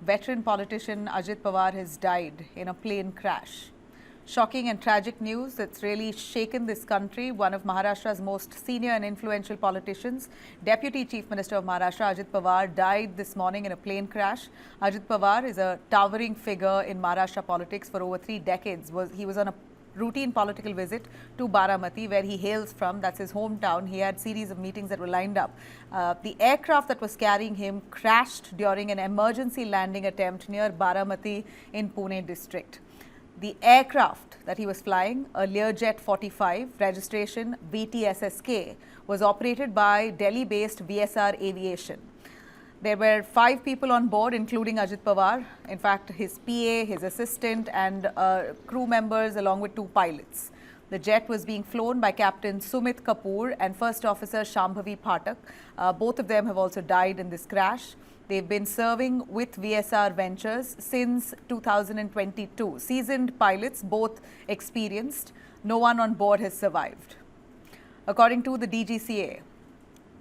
veteran politician Ajit Pawar has died in a plane crash. Shocking and tragic news that's really shaken this country. One of Maharashtra's most senior and influential politicians, Deputy Chief Minister of Maharashtra, Ajit Pawar, died this morning in a plane crash. Ajit Pawar is a towering figure in Maharashtra politics for over 3 decades. He was on a routine political visit to Baramati, where he hails from. That's his hometown. He had a series of meetings that were lined up. The aircraft that was carrying him crashed during an emergency landing attempt near Baramati in Pune district. The aircraft that he was flying, a Learjet 45, registration VTSSK, was operated by Delhi-based VSR Aviation. There were 5 people on board, including Ajit Pawar. In fact, his PA, his assistant, and crew members, along with 2 pilots. The jet was being flown by Captain Sumit Kapoor and First Officer Shambhavi Phatak. Both of them have also died in this crash. They've been serving with VSR Ventures since 2022. Seasoned pilots, both experienced. No one on board has survived. According to the DGCA,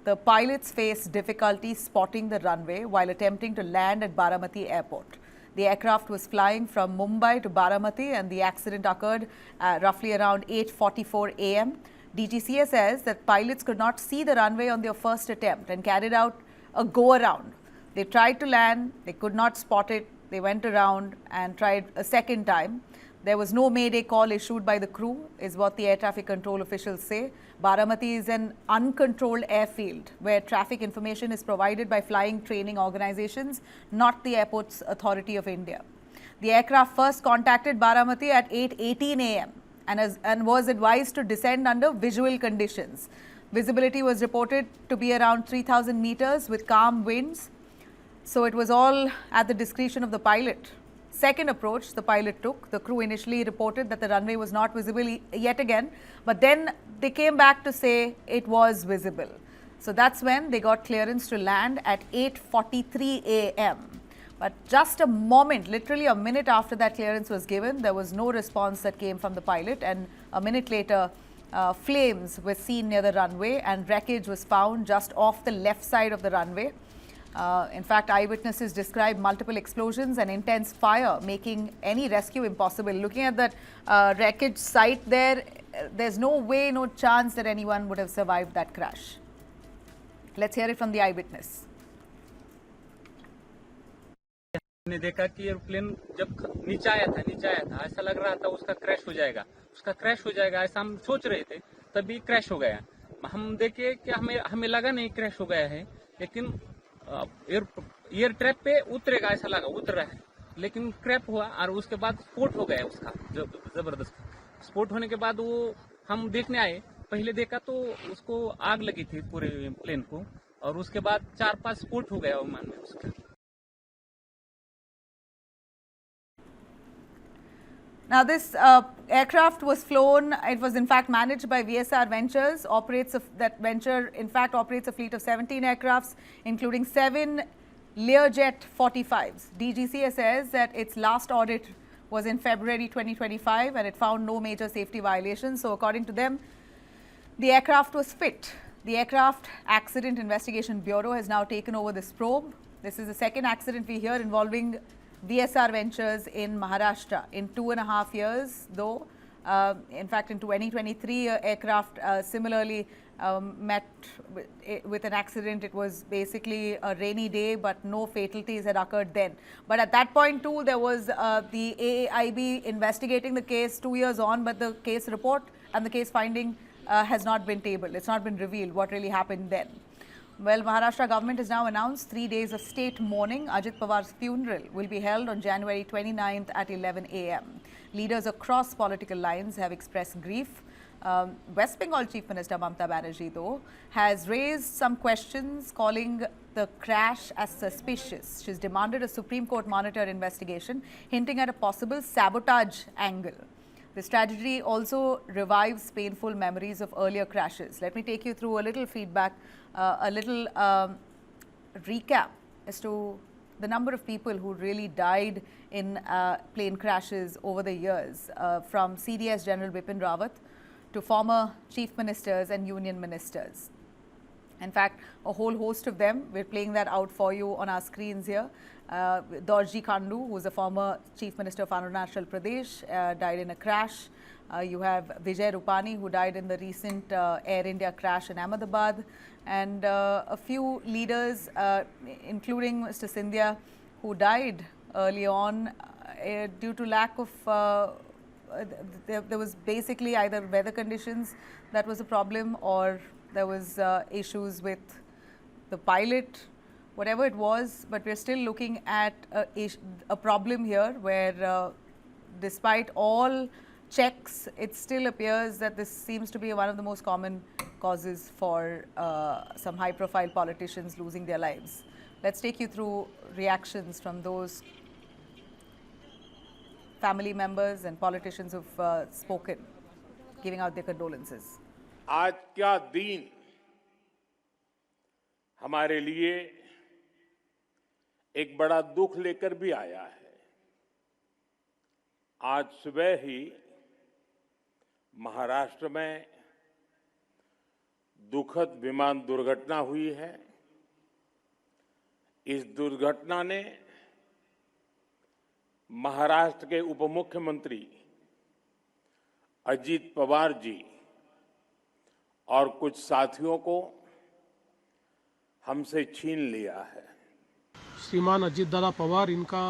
the pilots faced difficulty spotting the runway while attempting to land at Baramati airport. The aircraft was flying from Mumbai to Baramati, and the accident occurred roughly around 8:44 a.m. DGCA says that pilots could not see the runway on their first attempt and carried out a go-around. They tried to land, they could not spot it, they went around and tried a second time. There was no Mayday call issued by the crew, is what the air traffic control officials say. Baramati is an uncontrolled airfield where traffic information is provided by flying training organizations, not the Airports Authority of India. The aircraft first contacted Baramati at 8:18 a.m. and was advised to descend under visual conditions. Visibility was reported to be around 3,000 meters with calm winds. So it was all at the discretion of the pilot. Second approach the pilot took. The crew initially reported that the runway was not visible yet again, but then they came back to say it was visible. So that's when they got clearance to land at 8:43 a.m. But just a moment, literally a minute after that clearance was given, there was no response that came from the pilot, and a minute later, flames were seen near the runway and wreckage was found just off the left side of the runway. In fact, eyewitnesses described multiple explosions and intense fire, making any rescue impossible. Looking at that wreckage site there, there's no way, no chance that anyone would have survived that crash. Let's hear it from the eyewitness. मैंने देखा कि airplane जब नीचे आया था ऐसा लग रहा था उसका क्रैश हो जाएगा ऐसा हम सोच रहे थे, तभी क्रैश हो गया। हम देखे कि हमें लगा नहीं क्रैश हो गया है, लेकिन एयर ट्रैप पे उतरेगा ऐसा लगा, उतर रहा है, लेकिन क्रैप हुआ और उसके बाद स्फोट हो गया उसका जबरदस्त। स्फोट होने के बाद वो हम देखने आए, पहले देखा तो उसको आग लगी थी पूरे प्लेन को, और उसके बाद 4-5 स्फोट हो गया विमान में उसका। Now, this aircraft was flown. It was in fact managed by VSR Ventures. That venture in fact operates a fleet of 17 aircrafts, including 7 Learjet 45s. DGCA says that its last audit was in February 2025, and it found no major safety violations. So, according to them, the aircraft was fit. The Aircraft Accident Investigation Bureau has now taken over this probe. This is the second accident we hear involving VSR Ventures in Maharashtra in 2.5 years, though. In fact, in 2023, aircraft similarly met with an accident. It was basically a rainy day, but no fatalities had occurred then. But at that point too, there was the AAIB investigating the case 2 years on, but the case report and the case finding has not been tabled. It's not been revealed what really happened then. Well, Maharashtra government has now announced 3 days of state mourning. Ajit Pawar's funeral will be held on January 29th at 11 a.m. Leaders across political lines have expressed grief. West Bengal Chief Minister Mamata Banerjee, though, has raised some questions, calling the crash as suspicious. She's demanded a Supreme Court monitored investigation, hinting at a possible sabotage angle. This tragedy also revives painful memories of earlier crashes. Let me take you through a little feedback, a little recap as to the number of people who really died in plane crashes over the years, from CDS General Bipin Rawat to former chief ministers and union ministers. In fact, a whole host of them. We're playing that out for you on our screens here. Dorji Khandu, who's a former Chief Minister of Arunachal Pradesh, died in a crash. You have Vijay Rupani, who died in the recent Air India crash in Ahmedabad. And a few leaders, including Mr. Scindia, who died early on due to lack of there was basically either weather conditions that was a problem, or there was issues with the pilot, whatever it was. But we're still looking at a problem here where despite all checks, it still appears that this seems to be one of the most common causes for some high profile politicians losing their lives. Let's take you through reactions from those family members and politicians who've spoken, giving out their condolences. आज का दिन हमारे लिए एक बड़ा दुख लेकर भी आया है। आज सुबह ही महाराष्ट्र में दुखद विमान दुर्घटना हुई है। इस दुर्घटना ने महाराष्ट्र के उप मुख्यमंत्री अजीत पवार जी और कुछ साथियों को हमसे छीन लिया है। श्रीमान अजीत दादा पवार, इनका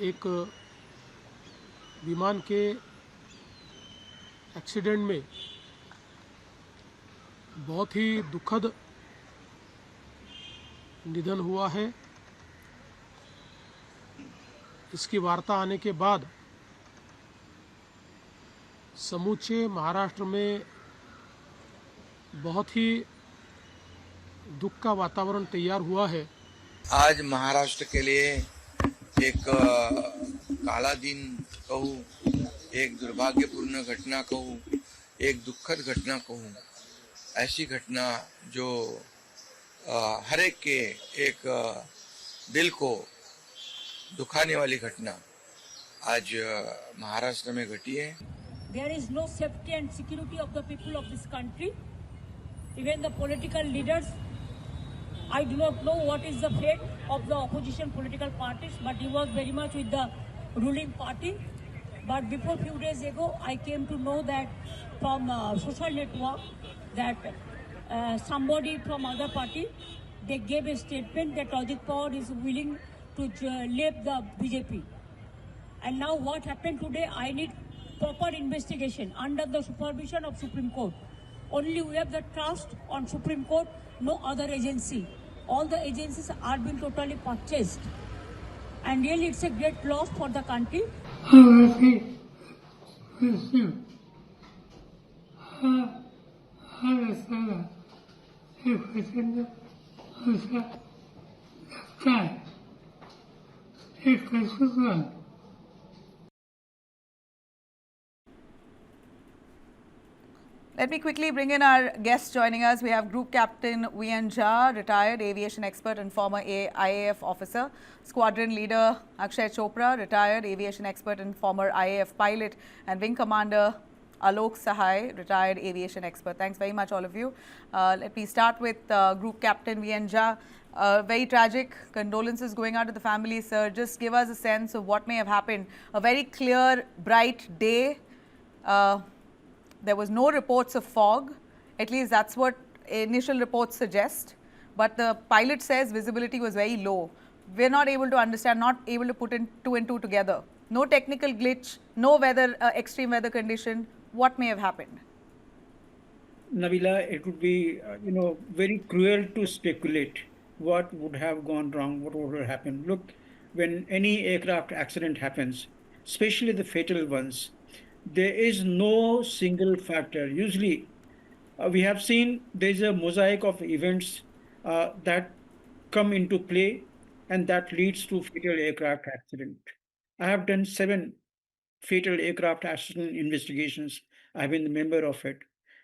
एक विमान के एक्सीडेंट में बहुत ही दुखद निधन हुआ है। इसकी वार्ता आने के बाद समूचे महाराष्ट्र में बहुत ही दुख का वातावरण तैयार हुआ है। आज महाराष्ट्र के लिए एक काला दिन कहूँ, एक दुर्भाग्यपूर्ण घटना कहूँ, एक दुखद घटना कहूँ, ऐसी घटना जो हर एक के एक दिल को दुखाने वाली घटना आज महाराष्ट्र में घटी है। There is no safety and security of the people of this country. Even the political leaders, I do not know what is the fate of the opposition political parties, but he was very much with the ruling party. But before few days ago, I came to know that from social network that somebody from other party, they gave a statement that Ajit Pawar is willing to leave the BJP. And now what happened today, I need proper investigation under the supervision of Supreme Court. Only we have the trust on Supreme Court, no other agency. All the agencies are being totally purchased. And really it's a great loss for the country. Let me quickly bring in our guests joining us. We have Group Captain Vian Jha, retired aviation expert and former IAF officer. Squadron Leader Akshay Chopra, retired aviation expert and former IAF pilot. And Wing Commander Alok Sahai, retired aviation expert. Thanks very much, all of you. Let me start with Group Captain Vian Jha. Very tragic. Condolences going out to the family, sir. Just give us a sense of what may have happened. A very clear, bright day. There was no reports of fog. At least that's what initial reports suggest. But the pilot says visibility was very low. We're not able to understand, not able to put in two and two together. No technical glitch, no weather, extreme weather condition. What may have happened? Nabila, it would be, very cruel to speculate what would have gone wrong, what would have happened. Look, when any aircraft accident happens, especially the fatal ones, there is no single factor. Usually, we have seen there's a mosaic of events that come into play and that leads to fatal aircraft accident. I have done 7 fatal aircraft accident investigations. I've been a member of it.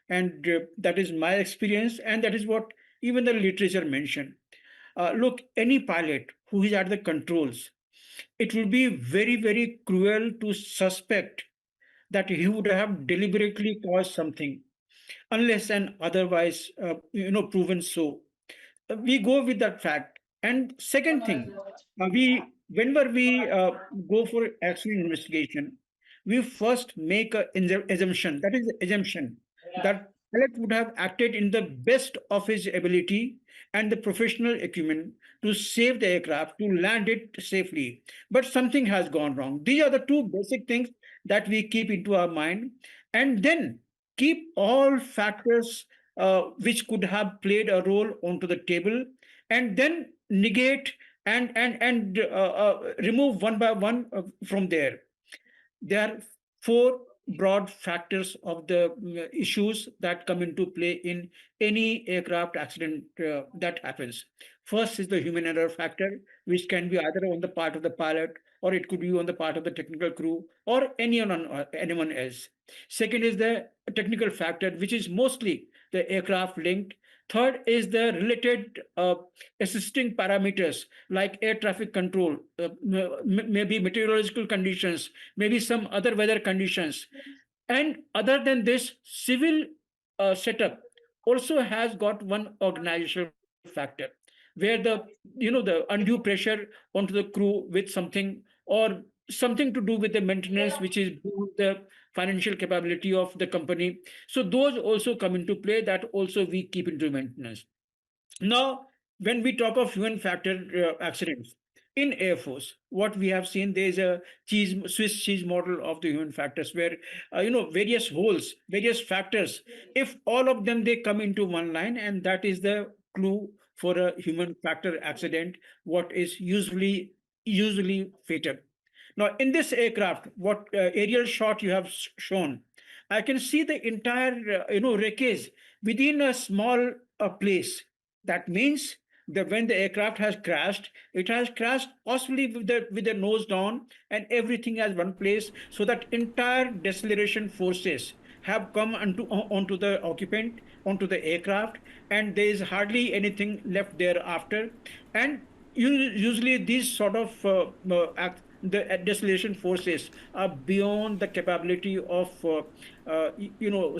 And that is my experience, and that is what even the literature mentioned. Look, any pilot who is at the controls, it will be very, very cruel to suspect that he would have deliberately caused something. unless and otherwise, proven so. We go with that fact. And second thing, whenever we go for accident investigation, we first make a assumption. That is the assumption that pilot would have acted in the best of his ability and the professional acumen to save the aircraft, to land it safely. But something has gone wrong. These are the two basic things that we keep into our mind, and then keep all factors which could have played a role onto the table, and then negate and remove one by one from there. There are four broad factors of the issues that come into play in any aircraft accident that happens. First is the human error factor, which can be either on the part of the pilot, or it could be on the part of the technical crew, or anyone else. Second is the technical factor, which is mostly the aircraft linked. Third is the related assisting parameters like air traffic control, maybe meteorological conditions, maybe some other weather conditions. And other than this, civil setup also has got one organizational factor, where the undue pressure onto the crew with something, or something to do with the maintenance which is beyond the financial capability of the company. So those also come into play, that also we keep into maintenance. Now, when we talk of human factor accidents in Air Force, what we have seen, there is a Swiss cheese model of the human factors, where various holes, various factors. If all of them they come into one line, and that is the clue for a human factor accident, what is usually fatal. Now, in this aircraft, what aerial shot you have shown, I can see the entire wreckage within a small place. That means that when the aircraft has crashed, it has crashed possibly with the nose down and everything as one place, so that entire deceleration forces have come onto the occupant, onto the aircraft, and there is hardly anything left thereafter. And usually these sort of the deceleration forces are beyond the capability of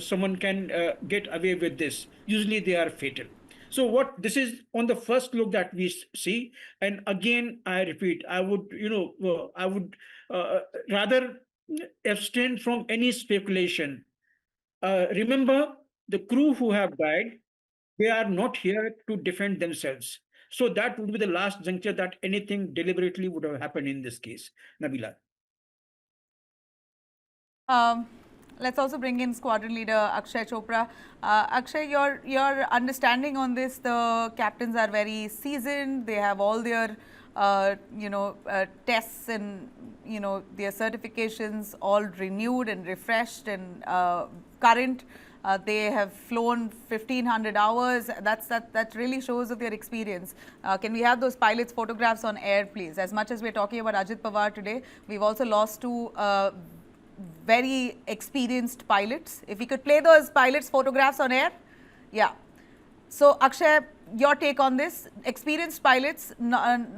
someone can get away with this. Usually they are fatal. So what this is on the first look that we see, and again I repeat, I would rather abstain from any speculation. Remember, the crew who have died, they are not here to defend themselves. So that would be the last juncture that anything deliberately would have happened in this case. Nabila. Um, let's also bring in squadron leader Akshay Chopra. Akshay, your understanding on this, the captains are very seasoned. They have all their tests and their certifications all renewed and refreshed and current. They have flown 1,500 hours. That really shows of their experience. Can we have those pilots' photographs on air, please? As much as we're talking about Ajit Pawar today, we've also lost two very experienced pilots. If we could play those pilots' photographs on air. Yeah. So, Akshay, your take on this. Experienced pilots,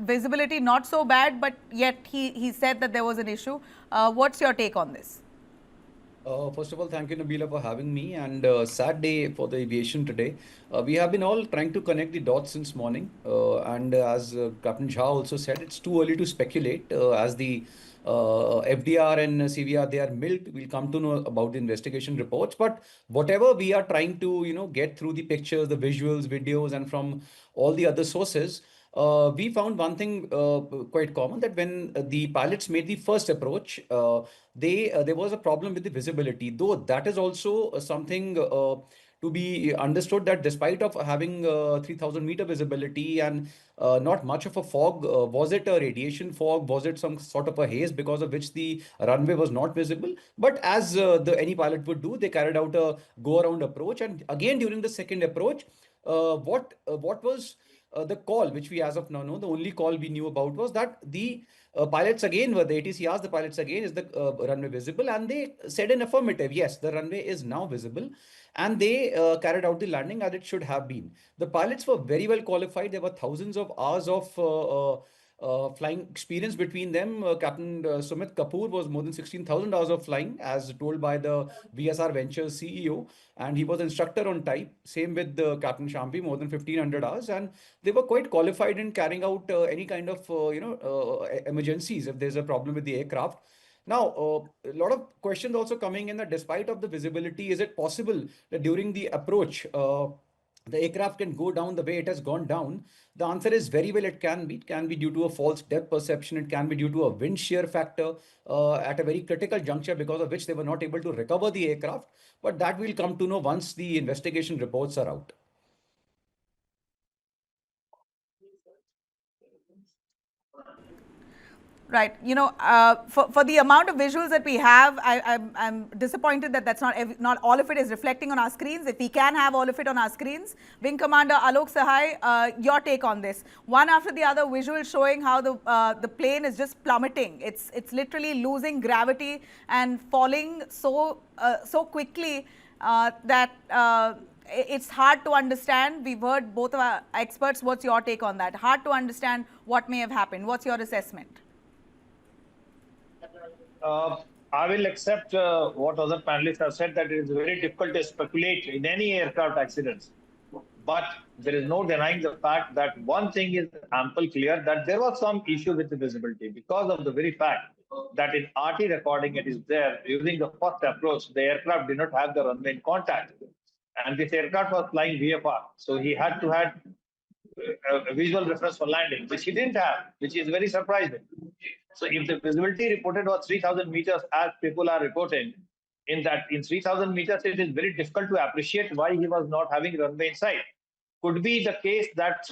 visibility not so bad, but yet he said that there was an issue. What's your take on this? First of all, thank you, Nabila, for having me. And sad day for the aviation today. We have been all trying to connect the dots since morning. And as Captain Jha also said, it's too early to speculate. As the FDR and CVR, they are milked. We'll come to know about the investigation reports. But whatever we are trying to, get through the pictures, the visuals, videos, and from all the other sources, we found one thing quite common, that when the pilots made the first approach, there was a problem with the visibility. Though that is also something to be understood, that despite of having 3,000-meter visibility and not much of a fog, was it a radiation fog? Was it some sort of a haze because of which the runway was not visible? But as any pilot would do, they carried out a go-around approach. And again, during the second approach, what was the call which we as of now know, the only call we knew about was that the pilots again were, the ATC asked the pilots again, is the runway visible? And they said an affirmative, yes, the runway is now visible. And they carried out the landing as it should have been. The pilots were very well qualified. There were thousands of hours of flying experience between them. Captain Sumit Kapoor was more than 16,000 hours of flying, as told by the VSR Ventures CEO, and he was instructor on type. Same with Captain Shampi, more than 1,500 hours, and they were quite qualified in carrying out any kind of emergencies if there's a problem with the aircraft. Now, a lot of questions also coming in that despite of the visibility, is it possible that during the approach, the aircraft can go down the way it has gone down? The answer is very well it can be. It can be due to a false depth perception. It can be due to a wind shear factor at a very critical juncture, because of which they were not able to recover the aircraft. But that we'll come to know once the investigation reports are out. Right. For the amount of visuals that we have, I'm disappointed that that's not all of it is reflecting on our screens. If we can have all of it on our screens. Wing Commander Alok Sahai, your take on this. One after the other visuals showing how the plane is just plummeting. It's literally losing gravity and falling so quickly that it's hard to understand. We've heard both of our experts. What's your take on that? Hard to understand what may have happened. What's your assessment? I will accept what other panelists have said, that it is very difficult to speculate in any aircraft accidents. But there is no denying the fact that one thing is ample clear, that there was some issue with the visibility because of the very fact that in RT recording it is there. Using the first approach, the aircraft did not have the runway in contact. And this aircraft was flying VFR. So he had to have a visual reference for landing, which he didn't have, which is very surprising. So if the visibility reported was 3,000 meters, as people are reporting, in 3,000 meters, it is very difficult to appreciate why he was not having runway in sight. Could be the case that,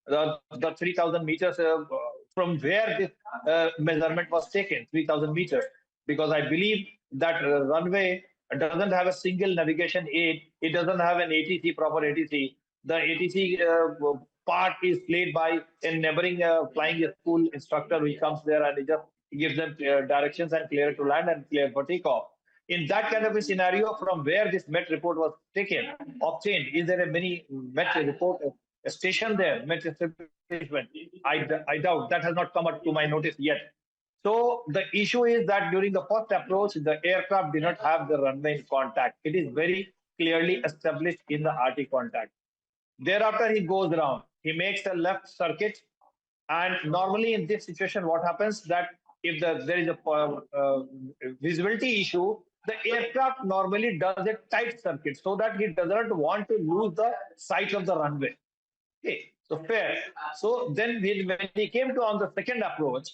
the 3,000 meters from where this measurement was taken, 3,000 meters, because I believe that runway doesn't have a single navigation aid. It doesn't have an ATC, proper ATC. The ATC part is played by a neighboring flying school instructor who comes there and he just gives them directions and clear to land and clear for takeoff. In that kind of a scenario, from where this MET report was obtained, is there a mini MET report station there? MET establishment? I doubt. That has not come up to my notice yet. So the issue is that during the first approach, the aircraft did not have the runway in contact. It is very clearly established in the RT contact. Thereafter, he goes around. He makes a left circuit. And normally in this situation, what happens that if there is a visibility issue, the aircraft normally does a tight circuit so that he doesn't want to lose the sight of the runway. Okay, so fair. So then when he came to on the second approach,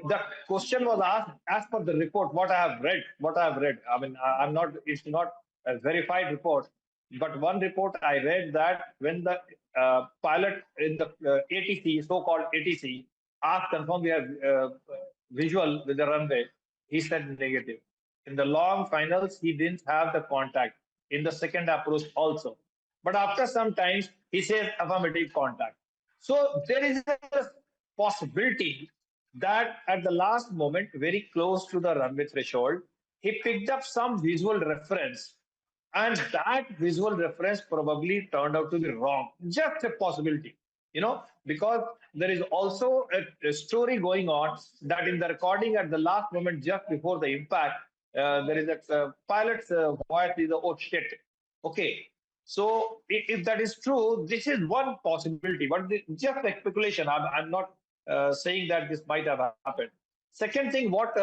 the question was asked as per the report, what I have read. I mean, it's not a verified report, but one report I read that when the pilot in the ATC, so-called ATC, asked confirm we have visual with the runway, he said negative. In the long finals, he didn't have the contact. In the second approach also. But after some time, he says affirmative contact. So there is a possibility that at the last moment, very close to the runway threshold, he picked up some visual reference. And that visual reference probably turned out to be wrong. Just a possibility, because there is also a story going on that in the recording at the last moment, just before the impact, there is a pilot's voice is, oh shit. Okay. So if that is true, this is one possibility, but just a speculation. I'm not saying that this might have happened. Second thing, what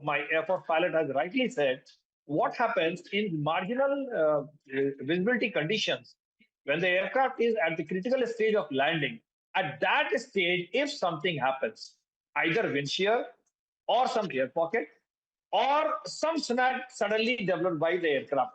my Air Force pilot has rightly said, what happens in marginal visibility conditions when the aircraft is at the critical stage of landing. At that stage, if something happens, either wind shear or some air pocket or some snag suddenly developed by the aircraft,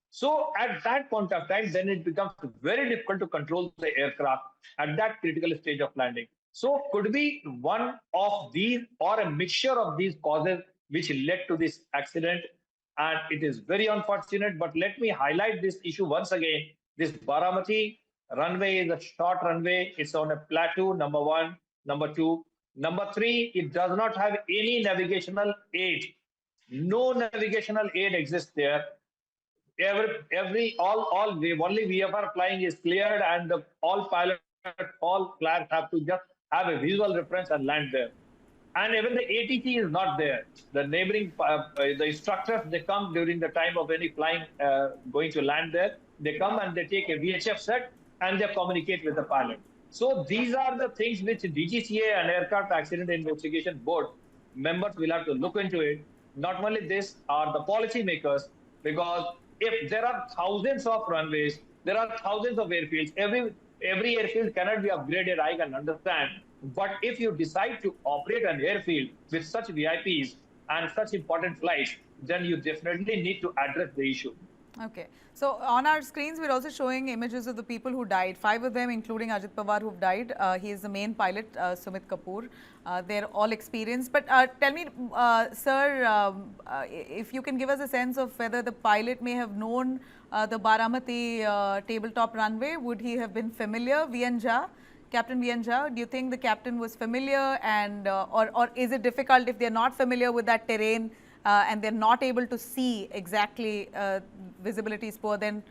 So at that point of time, then it becomes very difficult to control the aircraft at that critical stage of landing. So could be one of these or a mixture of these causes which led to this accident. And it is very unfortunate, but let me highlight this issue once again. This Baramati runway is a short runway. It's on a plateau, number one. Number two. Number three, it does not have any navigational aid. No navigational aid exists there. Only VFR flying is cleared and all pilots all flags have to just have a visual reference and land there. And even the ATC is not there. The neighboring, the instructors, they come during the time of any flying going to land there. They come and they take a VHF set and they communicate with the pilot. So these are the things which DGCA and Aircraft Accident Investigation Board members will have to look into it. Not only this, are the policymakers, because if there are thousands of runways, there are thousands of airfields. Every airfield cannot be upgraded, I can understand. But if you decide to operate an airfield with such VIPs and such important flights, then you definitely need to address the issue. Okay. So on our screens, we're also showing images of the people who died. 5 of them, including Ajit Pawar, who've died. He is the main pilot, Sumit Kapoor. They're all experienced. But tell me, sir, if you can give us a sense of whether the pilot may have known the Baramati tabletop runway. Would he have been familiar? VN Jha, Captain VN Jha, do you think the captain was familiar, and or is it difficult if they're not familiar with that terrain? And they're not able to see exactly, visibility is poor, then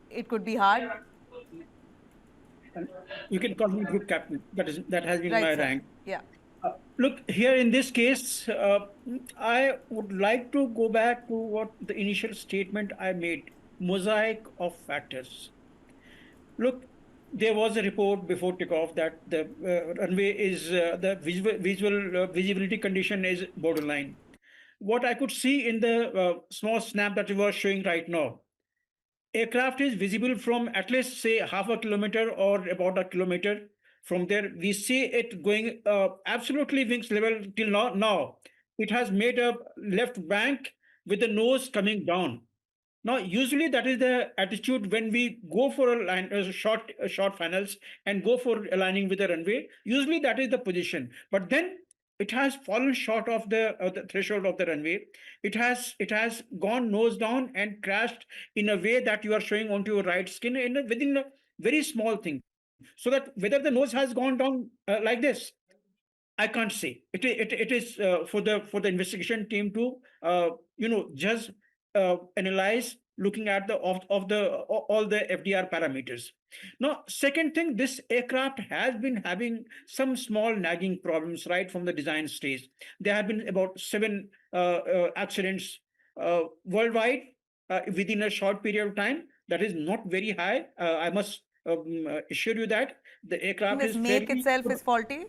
it could be hard. You can call me group captain. That has been Right, my sir. rank. Yeah. Look, here in this case, I would like to go back to what the initial statement I made, mosaic of factors. Look, there was a report before takeoff that the runway is, the visibility condition is borderline. What I could see in the small snap that you were showing right now, aircraft is visible from at least say half a kilometer or about a kilometer. From there, we see it going absolutely wings level till now. It has made a left bank with the nose coming down. Now, usually that is the attitude when we go for a line, short finals and go for aligning with the runway. Usually that is the position. But then it has fallen short of the threshold of the runway. It has gone nose down and crashed in a way that you are showing onto your right skin within a very small thing. So that whether the nose has gone down like this, I can't say. It is for the investigation team to just analyze, looking at the of the all the FDR parameters. Now, second thing, this aircraft has been having some small nagging problems right from the design stage. There have been about 7 accidents worldwide within a short period of time. That is not very high. I must assure you that the aircraft This is make fairly itself good. is faulty?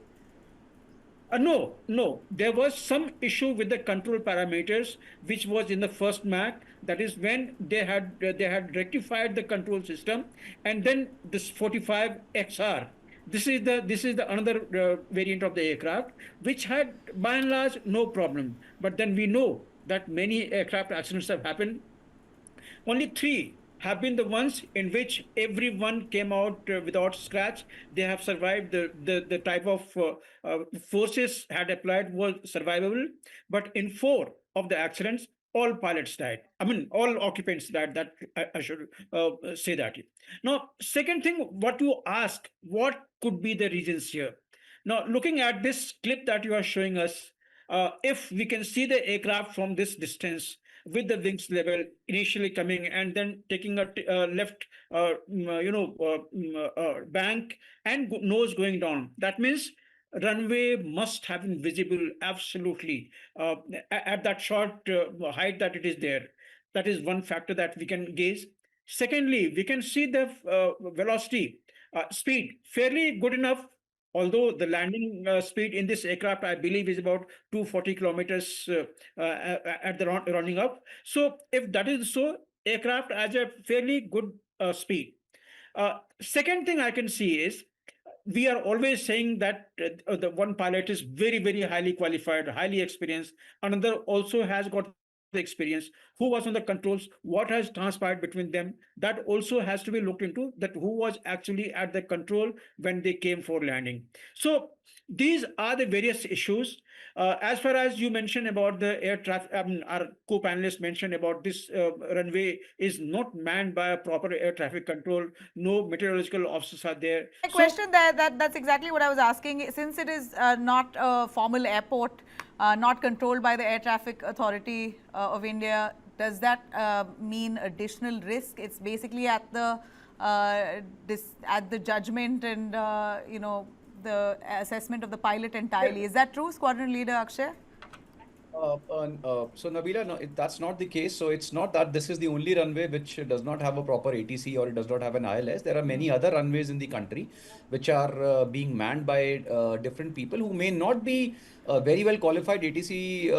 No. There was some issue with the control parameters, which was in the first Mac. That is when they had rectified the control system, and then this 45 XR. This is the another variant of the aircraft, which had by and large no problem. But then we know that many aircraft accidents have happened. Only 3 have been the ones in which everyone came out without scratch. They have survived. The type of forces had applied was survivable. But in 4 of the accidents, all pilots died. I mean, all occupants died. That I should say that. Now, second thing, what you ask, what could be the reasons here? Now, looking at this clip that you are showing us, if we can see the aircraft from this distance, with the wings level initially coming and then taking a left bank and nose going down, that means runway must have been visible absolutely at that short height that it is there. That is one factor that we can gauge. Secondly, we can see the velocity speed fairly good enough, although the landing speed in this aircraft, I believe, is about 240 kilometers at the rounding up. So if that is so, aircraft has a fairly good speed. Second thing I can see is, we are always saying that the one pilot is very, very highly qualified, highly experienced. Another also has got the experience. Who was on the controls? What has transpired between them? That also has to be looked into. That who was actually at the control when they came for landing. So these are the various issues. As far as you mentioned about the air traffic, our co-panelists mentioned about this runway is not manned by a proper air traffic control. No meteorological officers are there. My question that's exactly what I was asking. Since it is not a formal airport, not controlled by the Air Traffic Authority of India, does that mean additional risk? It's basically at the at the judgment and the assessment of the pilot entirely. Is that true, Squadron Leader Akshay? So Nabila, no, that's not the case. So it's not that this is the only runway which does not have a proper ATC or it does not have an ILS. There are many other runways in the country which are being manned by different people who may not be very well qualified ATC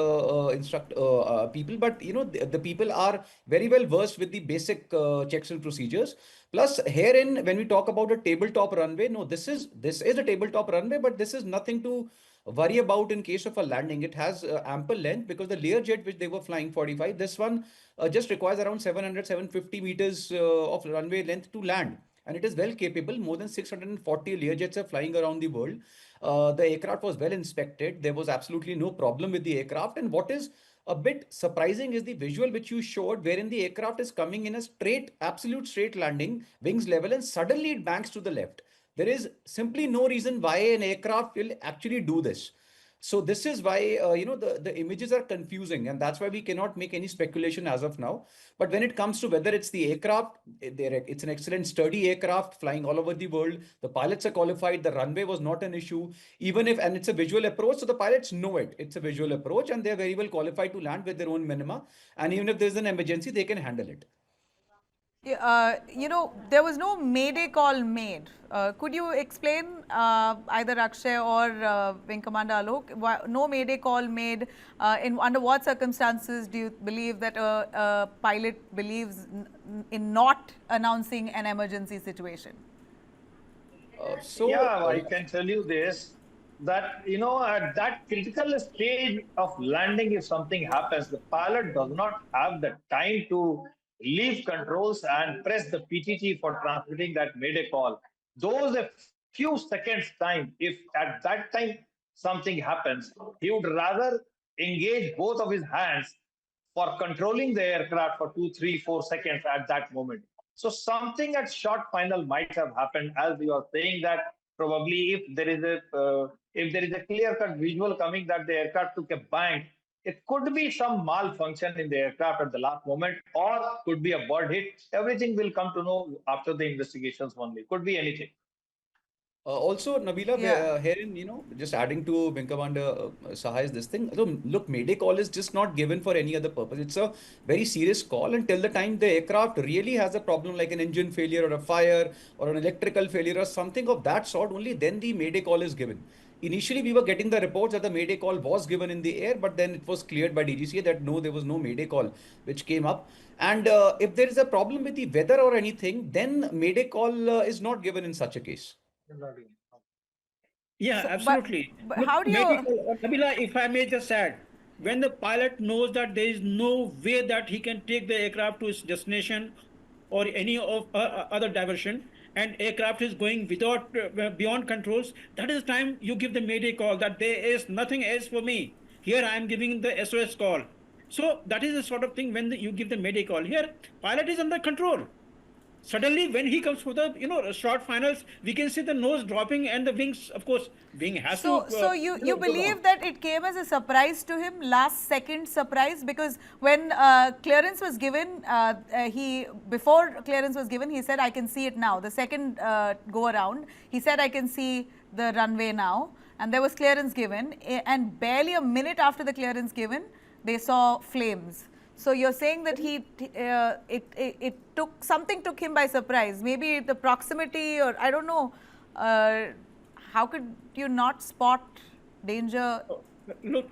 people, but the people are very well versed with the basic checks and procedures. Plus, herein, when we talk about a tabletop runway, no, this is a tabletop runway, but this is nothing to worry about in case of a landing. It has ample length because the Learjet which they were flying 45, this one just requires around 750 meters of runway length to land. And it is well capable. More than 640 Learjets are flying around the world. The aircraft was well inspected. There was absolutely no problem with the aircraft. And what is a bit surprising is the visual which you showed, wherein the aircraft is coming in a absolute straight landing, wings level, and suddenly it banks to the left. There is simply no reason why an aircraft will actually do this. So this is why, the images are confusing, and that's why we cannot make any speculation as of now. But when it comes to whether it's the aircraft, it's an excellent sturdy aircraft flying all over the world. The pilots are qualified. The runway was not an issue, and it's a visual approach. So the pilots know it. It's a visual approach and they're very well qualified to land with their own minima. And even if there's an emergency, they can handle it. There was no Mayday call made. Could you explain, either Akshay or Wing Commander Alok, no Mayday call made? Under what circumstances do you believe that a pilot believes in not announcing an emergency situation? I can tell you this, that, at that critical stage of landing, if something happens, the pilot does not have the time to leave controls and press the PTT for transmitting that Mayday call. Those a few seconds time, if at that time something happens, he would rather engage both of his hands for controlling the aircraft for 2, 3, 4 seconds at that moment. So something at short final might have happened, as you are saying, that probably if there is a clear-cut visual coming that the aircraft took a bank, it could be some malfunction in the aircraft at the last moment, or could be a bird hit. Everything will come to know after the investigations only. Could be anything. Also, Nabila, herein, just adding to Wing Commander Sahai's this thing. So, look, Mayday call is just not given for any other purpose. It's a very serious call until the time the aircraft really has a problem like an engine failure or a fire or an electrical failure or something of that sort. Only then the Mayday call is given. Initially, we were getting the reports that the Mayday call was given in the air, but then it was cleared by DGCA that no, there was no Mayday call which came up. And if there is a problem with the weather or anything, then Mayday call is not given in such a case. Yeah, absolutely. But how do you... Nabila, if I may just add, when the pilot knows that there is no way that he can take the aircraft to its destination or any of other diversion, and aircraft is going without beyond controls, that is the time you give the Mayday call, that there is nothing else for me. Here I am giving the SOS call. So that is the sort of thing when you give the Mayday call. Here, pilot is under control. Suddenly, when he comes for the short finals, we can see the nose dropping and the wings. Of course, wing has to. So you believe that it came as a surprise to him, last second surprise, because when clearance was given, before clearance was given, he said, "I can see it now." The second go around, he said, "I can see the runway now," and there was clearance given, and barely a minute after the clearance given, they saw flames. So you're saying that took him by surprise. Maybe the proximity, or I don't know. How could you not spot danger? Look,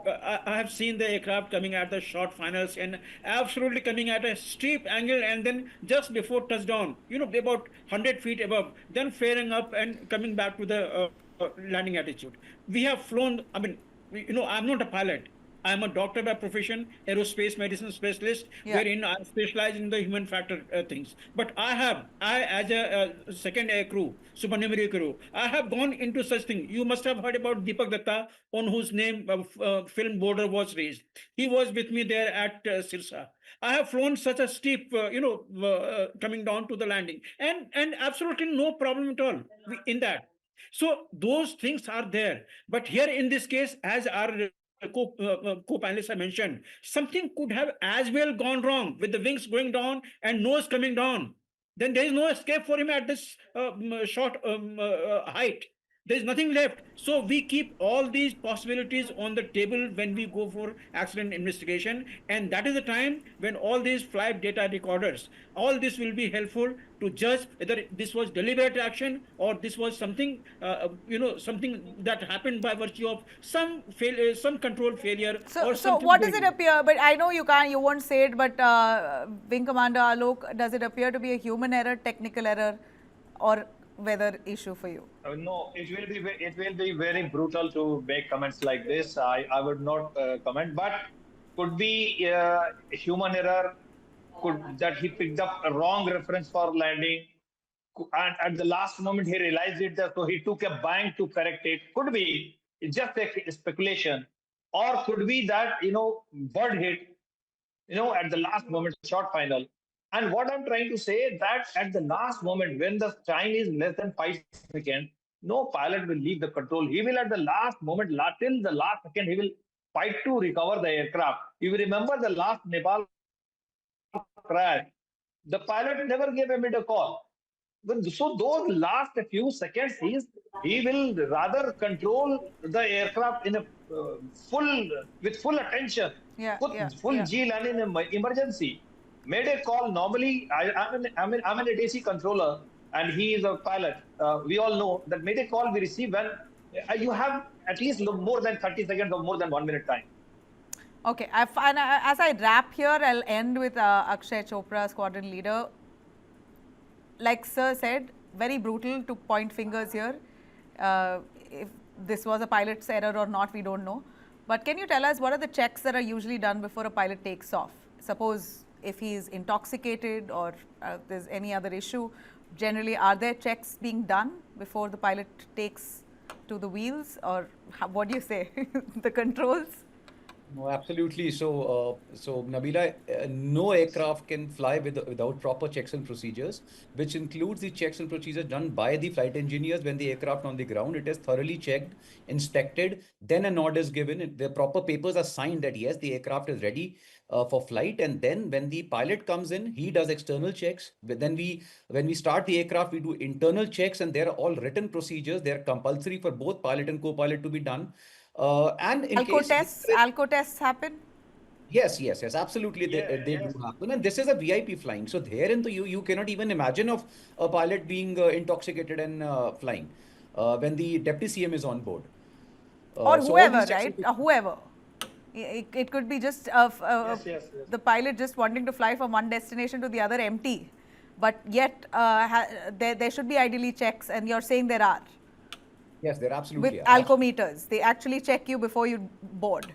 I have seen the aircraft coming at the short finals and absolutely coming at a steep angle, and then just before touchdown, about 100 feet above, then flaring up and coming back to the landing attitude. We have flown. I mean, I'm not a pilot. I'm a doctor by profession, aerospace medicine specialist, wherein I specialize in the human factor things. But I as a second air crew, supernumerary crew, I have gone into such thing. You must have heard about Deepak Datta, on whose name film border was raised. He was with me there at Sirsa. I have flown such a steep, coming down to the landing, and absolutely no problem at all in that. So those things are there. But here in this case, as our co-panelists I mentioned, something could have as well gone wrong with the wings going down and nose coming down. then there is no escape for him at this short height. There is nothing left. So we keep all these possibilities on the table when we go for accident investigation, and that is the time when all these flight data recorders, all this will be helpful to judge whether this was deliberate action or this was something, something that happened by virtue of some failure, some control failure. So what does it appear? But I know you won't say it, but Wing Commander Alok, does it appear to be a human error, technical error, or weather issue for you? No, it will be very brutal to make comments like this. I would not comment, but could be human error. Could that he picked up a wrong reference for landing, and at the last moment he realized it, so he took a bank to correct it. Could be it's just a speculation, or could be that bird hit at the last moment, short final. And what I'm trying to say that at the last moment, when the time is less than 5 seconds, no pilot will leave the control. He will at the last moment, till the last second, he will fight to recover the aircraft. You will remember the last Nepal crash. The pilot never gave a mid call. So those last few seconds, he will rather control the aircraft in a with full attention, full G and in emergency. Mayday call normally. I'm an ATC controller and he is a pilot. We all know that Mayday call we receive when you have at least more than 30 seconds or more than 1 minute time. Okay, as I wrap here, I'll end with Akshay Chopra, squadron leader. Like Sir said, very brutal to point fingers here. If this was a pilot's error or not, we don't know. But can you tell us what are the checks that are usually done before a pilot takes off? Suppose if he is intoxicated or there's any other issue, generally are there checks being done before the pilot takes to the wheels, or what do you say, the controls? No, absolutely. So Nabila, no aircraft can fly without proper checks and procedures, which includes the checks and procedures done by the flight engineers when the aircraft on the ground. It is thoroughly checked, inspected, then an order is given. The proper papers are signed that yes, the aircraft is ready for flight, and then when the pilot comes in, he does external checks. Then when we start the aircraft, we do internal checks, and there are all written procedures. They are compulsory for both pilot and co-pilot to be done. And in Alco tests happen? Yes, absolutely. They do happen. And this is a VIP flying. So therein you cannot even imagine of a pilot being intoxicated and flying when the deputy CM is on board. Or whoever, right? Whoever. It could be just the pilot just wanting to fly from one destination to the other empty. But yet there should be ideally checks, and you're saying there are. Yes, there absolutely with are. alcometers. They actually check you before you board.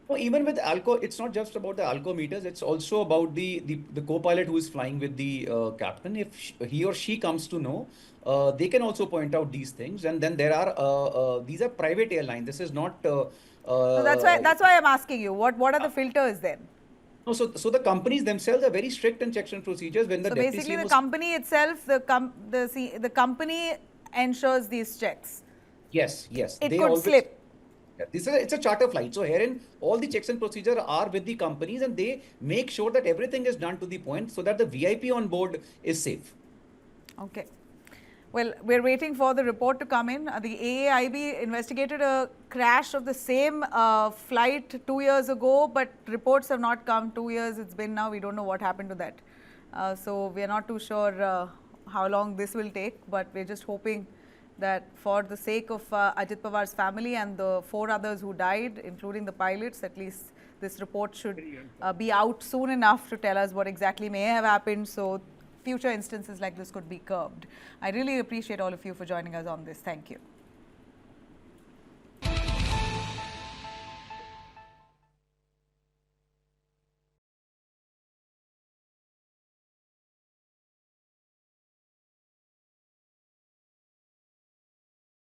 No, even with alco, it's not just about the alcometers. It's also about the co-pilot who is flying with the captain. If he or she comes to know, they can also point out these things. And then there are these are private airlines. This is not. So that's why I'm asking you. What are the filters then? No, so the companies themselves are very strict in checks and procedures. When the so basically, the company itself, the company ensures these checks. Yes. It could slip. Yeah, it's a charter flight. So herein, all the checks and procedures are with the companies, and they make sure that everything is done to the point so that the VIP on board is safe. Okay. Well, we're waiting for the report to come in. The AAIB investigated a crash of the same flight 2 years ago, but reports have not come. 2 years it's been now. We don't know what happened to that. So we're not too sure how long this will take, but we're just hoping that for the sake of Ajit Pawar's family and the 4 others who died, including the pilots, at least this report should be out soon enough to tell us what exactly may have happened, so future instances like this could be curbed. I really appreciate all of you for joining us on this. Thank you.